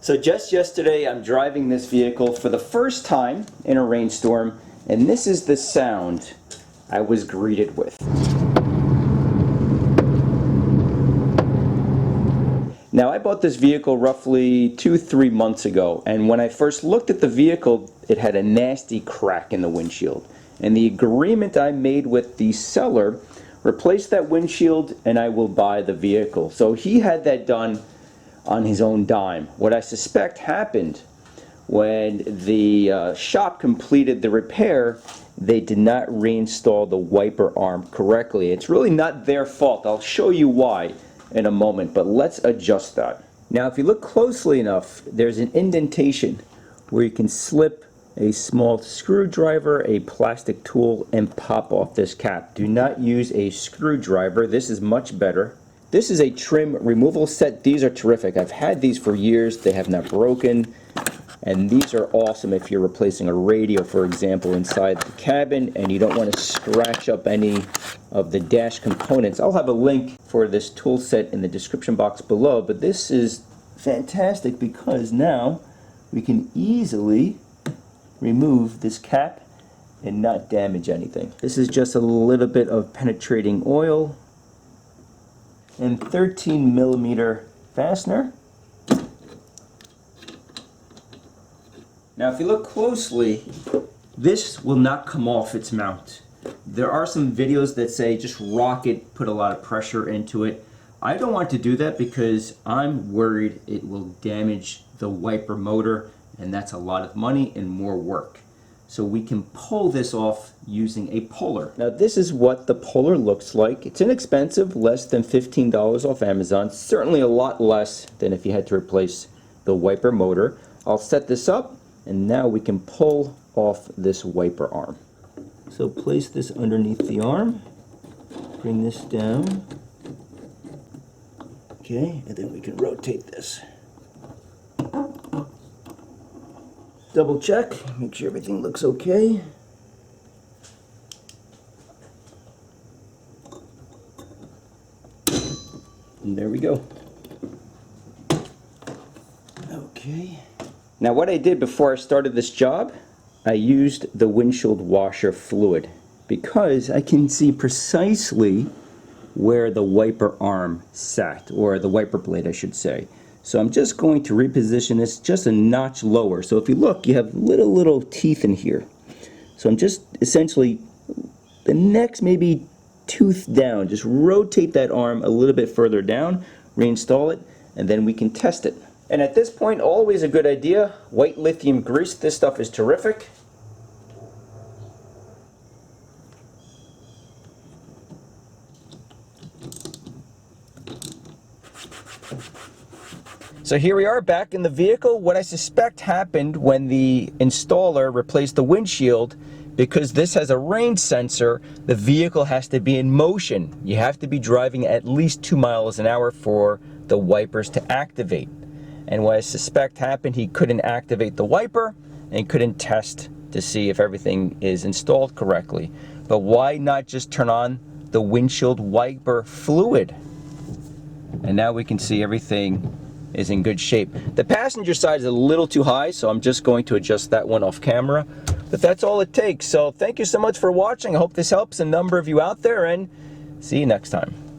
So just yesterday I'm driving this vehicle for the first time in a rainstorm, and this is the sound I was greeted with. Now I bought this vehicle roughly 2-3 months ago, and when I first looked at the vehicle it had a nasty crack in the windshield. And the agreement I made with the seller, replace that windshield and I will buy the vehicle. So he had that done on his own dime. What I suspect happened when the shop completed the repair, they did not reinstall the wiper arm correctly. It's really not their fault. I'll show you why in a moment, but let's adjust that. Now if you look closely enough, there's an indentation where you can slip a small screwdriver, a plastic tool, and pop off this cap. Do not use a screwdriver. This is much better. This is a trim removal set. These are terrific. I've had these for years. They have not broken. And these are awesome if you're replacing a radio, for example, inside the cabin and you don't want to scratch up any of the dash components. I'll have a link for this tool set in the description box below, but this is fantastic because now we can easily remove this cap and not damage anything. This is just a little bit of penetrating oil and 13mm fastener. Now if you look closely, this will not come off its mount. There are some videos that say just rock it, put a lot of pressure into it. I don't want to do that because I'm worried it will damage the wiper motor, and that's a lot of money and more work. So we can pull this off using a puller. Now this is what the puller looks like. It's inexpensive, less than $15 off Amazon. Certainly a lot less than if you had to replace the wiper motor. I'll set this up and now we can pull off this wiper arm. So place this underneath the arm, bring this down. Okay, and then we can rotate this. Double check, make sure everything looks okay. And there we go. Okay. Now what I did before I started this job, I used the windshield washer fluid because I can see precisely where the wiper arm sat, or the wiper blade I should say. So I'm just going to reposition this just a notch lower. So if you look, you have little teeth in here. So I'm just essentially the next maybe tooth down, just rotate that arm a little bit further down, reinstall it, and then we can test it. And at this point, always a good idea, white lithium grease. This stuff is terrific. So here we are back in the vehicle. What I suspect happened when the installer replaced the windshield, because this has a rain sensor, the vehicle has to be in motion. You have to be driving at least 2 miles an hour for the wipers to activate. And what I suspect happened, he couldn't activate the wiper and couldn't test to see if everything is installed correctly. But why not just turn on the windshield wiper fluid? And now we can see everything is in good shape. The passenger side is a little too high, so I'm just going to adjust that one off camera. But that's all it takes. So thank you so much for watching. I hope this helps a number of you out there, and see you next time.